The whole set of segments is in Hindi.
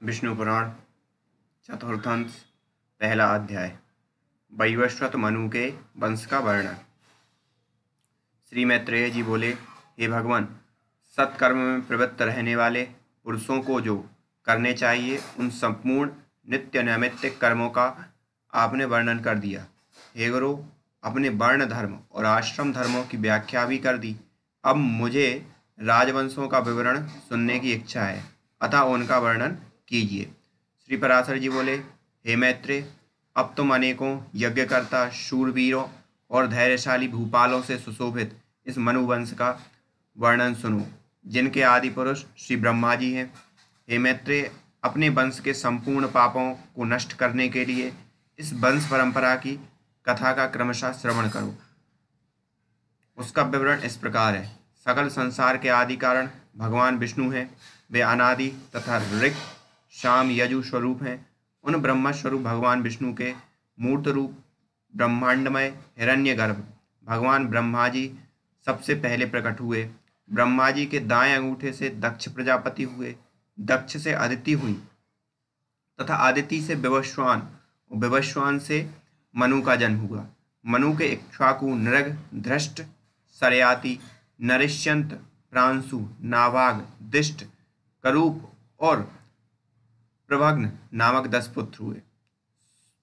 विष्णु पुराण चतुर्थंश पहला अध्याय वैवस्वत मनु के वंश का वर्णन। श्री मैत्रेय जी बोले, हे भगवान, सत्कर्म में प्रवृत्त रहने वाले पुरुषों को जो करने चाहिए उन संपूर्ण नित्य नैमित्तिक कर्मों का आपने वर्णन कर दिया। हे गुरु, अपने वर्ण धर्म और आश्रम धर्मों की व्याख्या भी कर दी। अब मुझे राजवंशों का विवरण सुनने की इच्छा है, अतः उनका वर्णन कीजिए। श्री पराशर जी बोले, हे मैत्रेय, अब तुम अनेकों यज्ञकर्ता, शूरवीरों और धैर्यशाली भूपालों से सुशोभित इस मनुवंश का वर्णन सुनो, जिनके आदि पुरुष श्री ब्रह्मा जी हैं। हे मैत्रेय, अपने वंश के संपूर्ण पापों को नष्ट करने के लिए इस वंश परंपरा की कथा का क्रमशः श्रवण करो। उसका विवरण इस प्रकार है। सकल संसार के आदि कारण भगवान विष्णु हैं। वे अनादि तथा ऋक् शाम यजु स्वरूप हैं। उन ब्रह्म स्वरूप भगवान विष्णु के मूर्त रूप ब्रह्मांडमय हिरण्यगर्भ भगवान ब्रह्मा जी सबसे पहले प्रकट हुए। ब्रह्मा जी के दाएं अंगूठे से दक्ष प्रजापति हुए, दक्ष से अदिति हुई तथा अदिति से विवस्वान और विवस्वान से मनु का जन्म हुआ। मनु के इक्ष्वाकु, नृग, धृष्ट, सरयाति, नरिष्यंत, प्रांशु, नाभाग, दिष्ट, करूप और प्रभग्न नामक 10 पुत्र हुए।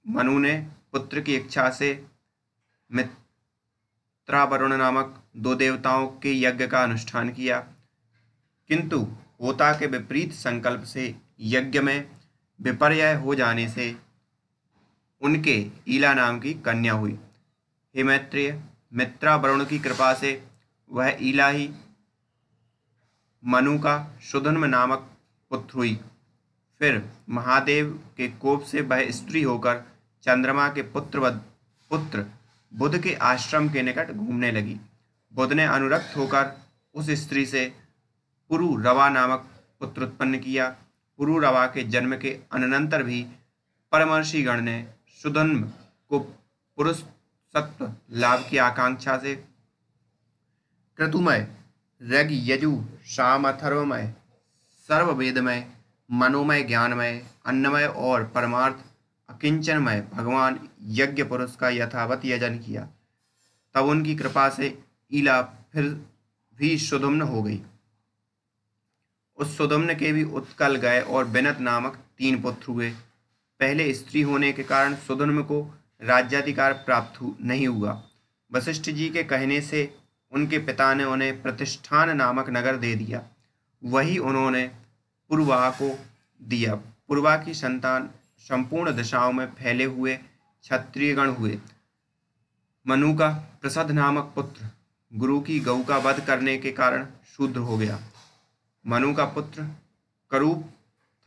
मनु ने पुत्र की इच्छा से मित्रावरुण नामक 2 देवताओं के यज्ञ का अनुष्ठान किया, किंतु होता के विपरीत संकल्प से यज्ञ में विपर्यय हो जाने से उनके ईला नाम की कन्या हुई। हे मैत्रेय, मित्रावरुण की कृपा से वह ईला ही मनु का सुधन्व नामक पुत्र हुई। फिर महादेव के कोप से वह स्त्री होकर चंद्रमा के पुत्र बुध के आश्रम के निकट घूमने लगी। बुध ने अनुरक्त होकर उस स्त्री से पुरुरवा नामक पुत्र उत्पन्न किया। पुरुरवा के जन्म के अनंतर भी परमर्षिगण ने सुधन्व को पुरुष सत्व लाभ की आकांक्षा से क्रतुमय, ऋग, यजु, साम, अथर्वमय, सर्ववेदमय, मनोमय, ज्ञानमय, अन्नमय और परमार्थ अकिंचनमय भगवान यज्ञ पुरुष का यथावत यजन किया। तब उनकी कृपा से ईला फिर भी सुधुम्न हो गई। उस सुधुम्न के भी उत्कल गए और बिनत नामक 3 पुत्र हुए। पहले स्त्री होने के कारण सुधुम्न को राज्याधिकार प्राप्त नहीं हुआ। वशिष्ठ जी के कहने से उनके पिता ने उन्हें प्रतिष्ठान नामक नगर दे दिया। वही उन्होंने पुरवा को दिया। पुरवा की संतान संपूर्ण दिशाओं में फैले हुए क्षत्रियगण हुए। मनु का प्रसद नामक पुत्र गुरु की गऊ का वध करने के कारण शूद्र हो गया। मनु का पुत्र करूप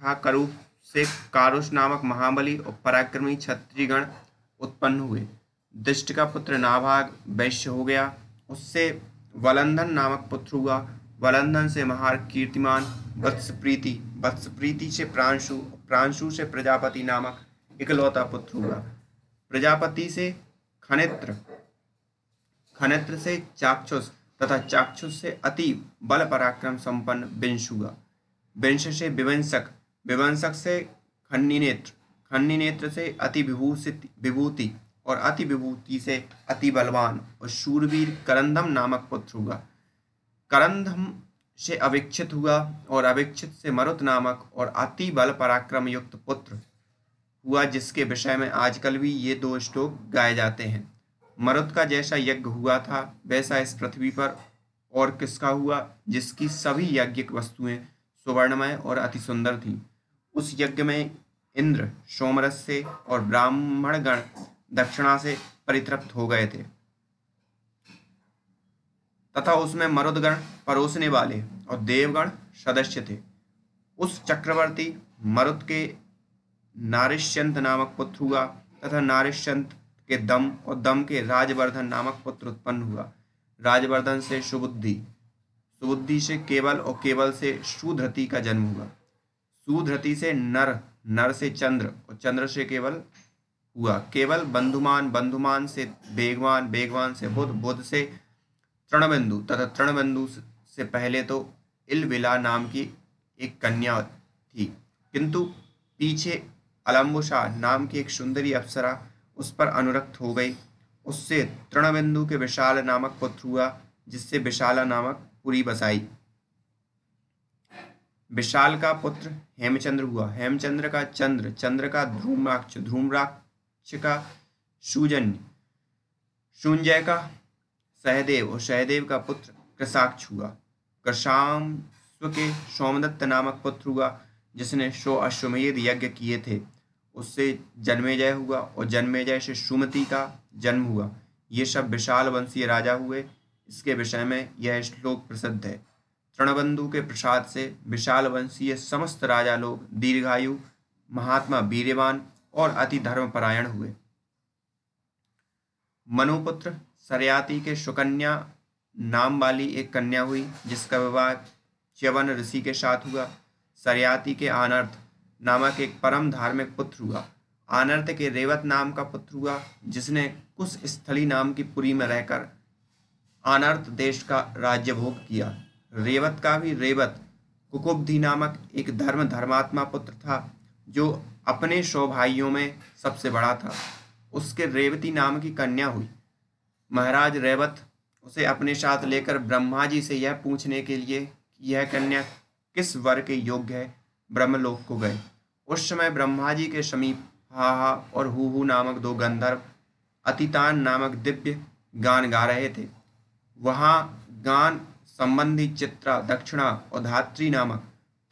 था। करूप से कारुष नामक महाबली और पराक्रमी क्षत्रियगण उत्पन्न हुए। दिष्ट का पुत्र नाभाग वैश्य हो गया। उससे वलंधन नामक पुत्र हुआ। वलंधन से महार कीर्तिमान वत्सप्रीति, वत्सप्रीति से प्रांशु, प्रांशु से प्रजापति नामक इकलौता पुत्र हुआ। प्रजापति से खनित्र, खनित्र से चाक्षुष तथा चाक्षुष से अति बल पराक्रम संपन्न विंश हुआ। विंश से विवंशक, विवंशक से खंडीनेत्र, खंडीनेत्र से अति विभूति और अति विभूति से अति बलवान और शूरवीर करंदम नामक पुत्र हुआ। करंदम से अविक्षित हुआ और अविक्षित से मरुत नामक और अति बल पराक्रम युक्त पुत्र हुआ, जिसके विषय में आजकल भी ये 2 श्लोक गाए जाते हैं। मरुत का जैसा यज्ञ हुआ था वैसा इस पृथ्वी पर और किसका हुआ, जिसकी सभी यज्ञिक वस्तुएं सुवर्णमय और अति सुंदर थीं। उस यज्ञ में इंद्र सोमरस से और ब्राह्मणगण दक्षिणा से परितृप्त हो गए थे तथा उसमें मरुदगण परोसने वाले और देवगण सदस्य थे। उस चक्रवर्ती मरुत के नारिष्यंत नामक पुत्र हुआ तथा नारिष्यंत के दम और दम के राजवर्धन नामक पुत्र उत्पन्न हुआ। राजवर्धन से सुबुद्धि, सुबुद्धि से केवल और केवल से सुधृति का जन्म हुआ। सुधृति से नर, नर से चंद्र और चंद्र से केवल हुआ। केवल बंधुमान, बंधुमान से वेगवान, वेगवान से बुध, बुध से तृणबिंदु तथा तृणबिंदु से पहले तो इलविला नाम की एक कन्या थी। किंतु पीछे अलम्बुसा नाम की एक सुंदरी अप्सरा उस पर अनुरक्त हो गई। उससे तृणबिंदु के विशाल नामक पुत्र हुआ, जिससे विशाला नामक पुरी बसाई। विशाल का पुत्र हेमचंद्र हुआ, हेमचंद्र का चंद्र, चंद्र का ध्रुम्राक्ष, ध्रुम्राक्ष का शूजन्य, शूंजय का सहदेव और सहदेव का पुत्र कृशाक्ष हुआ। कृशांस्व के सोमदत्त नामक पुत्र हुआ, जिसने 100 अश्वमेध यज्ञ किए थे। उससे जन्मेजय हुआ और जन्मेजय से सुमति का जन्म हुआ। ये सब विशाल वंशीय राजा हुए। इसके विषय में यह श्लोक प्रसिद्ध है। तृणबंधु के प्रसाद से विशाल वंशीय समस्त राजा लोग दीर्घायु, महात्मा, वीर्यवान और अति धर्मपरायण हुए। मनुपुत्र सरयाति के सुकन्या नाम वाली एक कन्या हुई, जिसका विवाह च्यवन ऋषि के साथ हुआ। सरयाति के आनर्थ नामक एक परम धार्मिक पुत्र हुआ। आनर्थ के रेवत नाम का पुत्र हुआ, जिसने कुश स्थली नाम की पुरी में रहकर आनर्थ देश का राज्य भोग किया। रेवत का भी रेवत कुकुब्धि नामक एक धर्मात्मा पुत्र था, जो अपने 100 भाइयों में सबसे बड़ा था। उसके रेवती नाम की कन्या हुई। महाराज रेवत उसे अपने साथ लेकर ब्रह्मा जी से यह पूछने के लिए कि यह कन्या किस वर के योग्य है, ब्रह्मलोक को गए। उस समय ब्रह्मा जी के समीप हाहा और हूहू नामक 2 गंधर्व अतितान नामक दिव्य गान गा रहे थे। वहां गान संबंधी चित्रा, दक्षिणा और धात्री नामक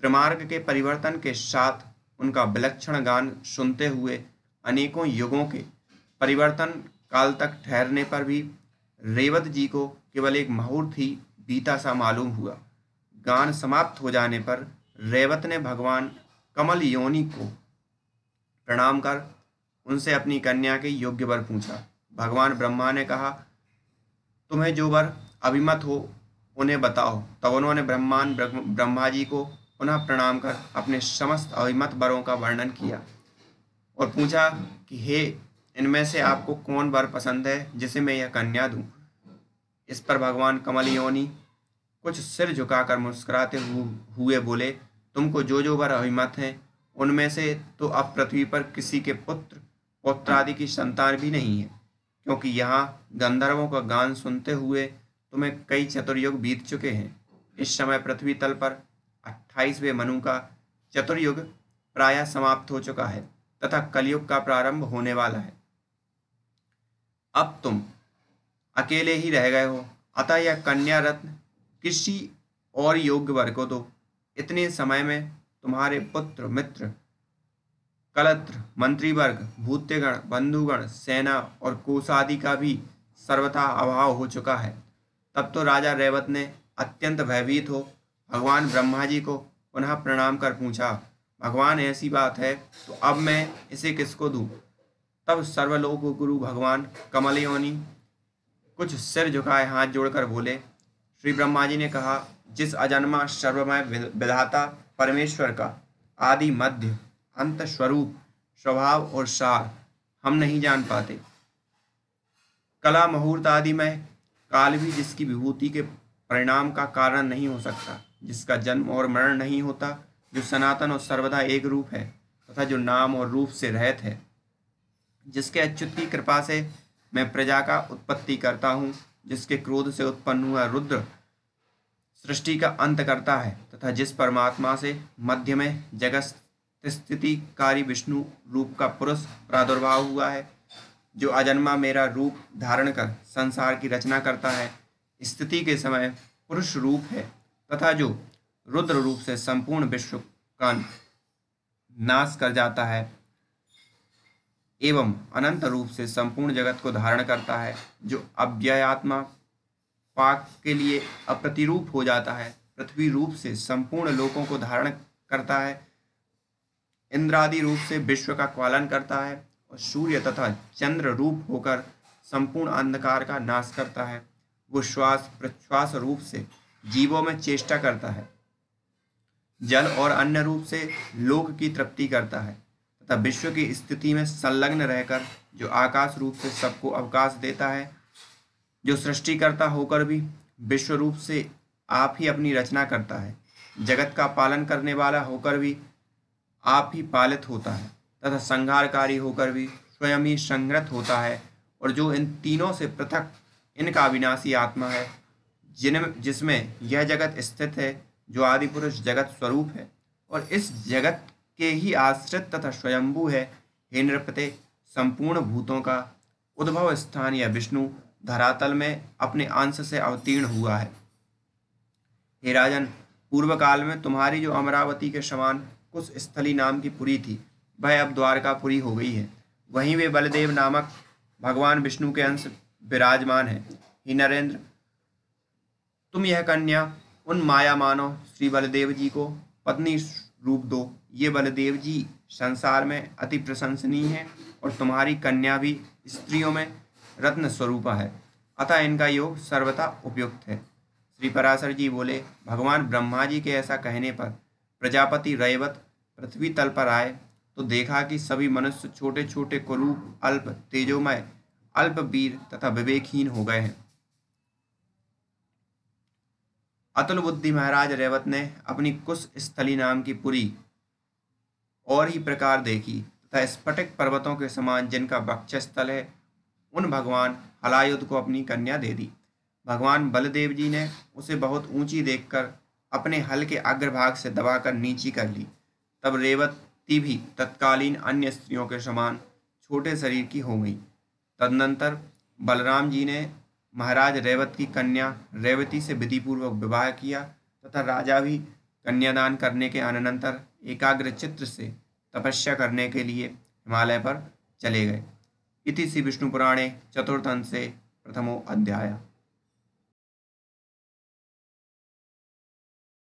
त्रिमार्ग के परिवर्तन के साथ उनका विलक्षण गान सुनते हुए अनेकों युगों के परिवर्तन काल तक ठहरने पर भी रेवत जी को केवल एक मुहूर्त ही बीता सा मालूम हुआ। गान समाप्त हो जाने पर रेवत ने भगवान कमल योनि को प्रणाम कर उनसे अपनी कन्या के योग्य वर पूछा। भगवान ब्रह्मा ने कहा, तुम्हें जो वर अभिमत हो उन्हें बताओ। तब उन्होंने ब्रह्मा जी को पुनः प्रणाम कर अपने समस्त अभिमत वरों का वर्णन किया और पूछा कि हे, इनमें से आपको कौन वर पसंद है जिसे मैं यह कन्या दूं। इस पर भगवान कमल योनि कुछ सिर झुकाकर मुस्कुराते हुए बोले, तुमको जो वर अभिमत हैं उनमें से तो अब पृथ्वी पर किसी के पुत्र पौत्रादि की संतान भी नहीं है, क्योंकि यहाँ गंधर्वों का गान सुनते हुए तुम्हें कई चतुर्युग बीत चुके हैं। इस समय पृथ्वी तल पर 28वें मनु का चतुर्युग प्रायः समाप्त हो चुका है तथा कलयुग का प्रारंभ होने वाला है। अब तुम अकेले ही रह गए हो, अतः यह कन्या रत्न किसी और योग्य वर को दो। इतने समय में तुम्हारे पुत्र, मित्र, कलत्र, मंत्रीवर्ग, भूत्यगण, बंधुगण, सेना और कोषादि का भी सर्वथा अभाव हो चुका है। तब तो राजा रेवत ने अत्यंत भयभीत हो भगवान ब्रह्मा जी को पुनः प्रणाम कर पूछा, भगवान ऐसी बात है तो अब मैं इसे किसको दूं। तब सर्वलोक गुरु भगवान कमल योनि कुछ सिर झुकाए हाथ जोड़कर बोले, श्री ब्रह्मा जी ने कहा, जिस अजन्मा सर्वमय विधाता परमेश्वर का आदि, मध्य, अंत, स्वरूप, स्वभाव और सार हम नहीं जान पाते। कला, मुहूर्त आदि में काल भी जिसकी विभूति के परिणाम का कारण नहीं हो सकता, जिसका जन्म और मरण नहीं होता, जो सनातन और सर्वदा एक रूप है तथा जो नाम और रूप से रहित है, जिसके अच्युत की कृपा से मैं प्रजा का उत्पत्ति करता हूँ, जिसके क्रोध से उत्पन्न हुआ रुद्र सृष्टि का अंत करता है, तथा जिस परमात्मा से मध्य में जगत स्थितिकारी विष्णु रूप का पुरुष प्रादुर्भाव हुआ है, जो अजन्मा मेरा रूप धारण कर संसार की रचना करता है, स्थिति के समय पुरुष रूप है, तथा जो रुद्र रूप से संपूर्ण विश्व का नाश कर जाता है एवं अनंत रूप से संपूर्ण जगत को धारण करता है, जो अव्ययात्मा पाक के लिए अप्रतिरूप हो जाता है, पृथ्वी रूप से संपूर्ण लोकों को धारण करता है, इंद्रादि रूप से विश्व का पालन करता है और सूर्य तथा चंद्र रूप होकर संपूर्ण अंधकार का नाश करता है। वो श्वास प्रश्वास रूप से जीवों में चेष्टा करता है, जल और अन्य रूप से लोक की तृप्ति करता है तथा विश्व की स्थिति में संलग्न रहकर जो आकाश रूप से सबको अवकाश देता है, जो सृष्टि करता होकर भी विश्व रूप से आप ही अपनी रचना करता है, जगत का पालन करने वाला होकर भी आप ही पालित होता है तथा संहारकारी होकर भी स्वयं ही संहृत होता है, और जो इन तीनों से पृथक इनका अविनाशी आत्मा है, जिसमें यह जगत स्थित है, जो आदि पुरुष जगत स्वरूप है और इस जगत के ही आश्रित तथा स्वयंभू है। हे नृपते, संपूर्ण भूतों का उद्भव स्थान यह विष्णु धरातल में अपने अंश से अवतीर्ण हुआ है। हे राजन, पूर्व काल में तुम्हारी जो अमरावती के समान कुछ स्थली नाम की पुरी थी, वह अब द्वारकापुरी हो गई है। वहीं वे बलदेव नामक भगवान विष्णु के अंश विराजमान है। हे नरेंद्र, तुम यह कन्या उन माया मानव श्री बलदेव जी को पत्नी रूप दो। ये बलदेव जी संसार में अति प्रशंसनीय है और तुम्हारी कन्या भी स्त्रियों में रत्न स्वरूपा है, अतः इनका योग सर्वथा उपयुक्त है। श्री पराशर जी बोले, भगवान ब्रह्मा जी के ऐसा कहने पर प्रजापति रैवत पृथ्वी तल पर आए तो देखा कि सभी मनुष्य छोटे छोटे कुरूप, अल्प तेजोमय, अल्प वीर तथा विवेकहीन हो गए हैं। अतुल बुद्धि महाराज रैवत ने अपनी कुश स्थली नाम की पुरी और ही प्रकार देखी तथा स्फटिक पर्वतों के समान जिनका वक्षस्थल है, उन भगवान हलायुध को अपनी कन्या दे दी। भगवान बलदेव जी ने उसे बहुत ऊंची देखकर अपने हल के अग्रभाग से दबाकर नीची कर ली। तब रेवती भी तत्कालीन अन्य स्त्रियों के समान छोटे शरीर की हो गई। तदनंतर बलराम जी ने महाराज रैवत की कन्या रेवती से विधिपूर्वक विवाह किया तथा राजा भी कन्यादान करने के अनंतर एकाग्र चित्त से तपस्या करने के लिए हिमालय पर चले गए। इति श्री विष्णु पुराणे चतुर्थ अंशे प्रथमो अध्याय।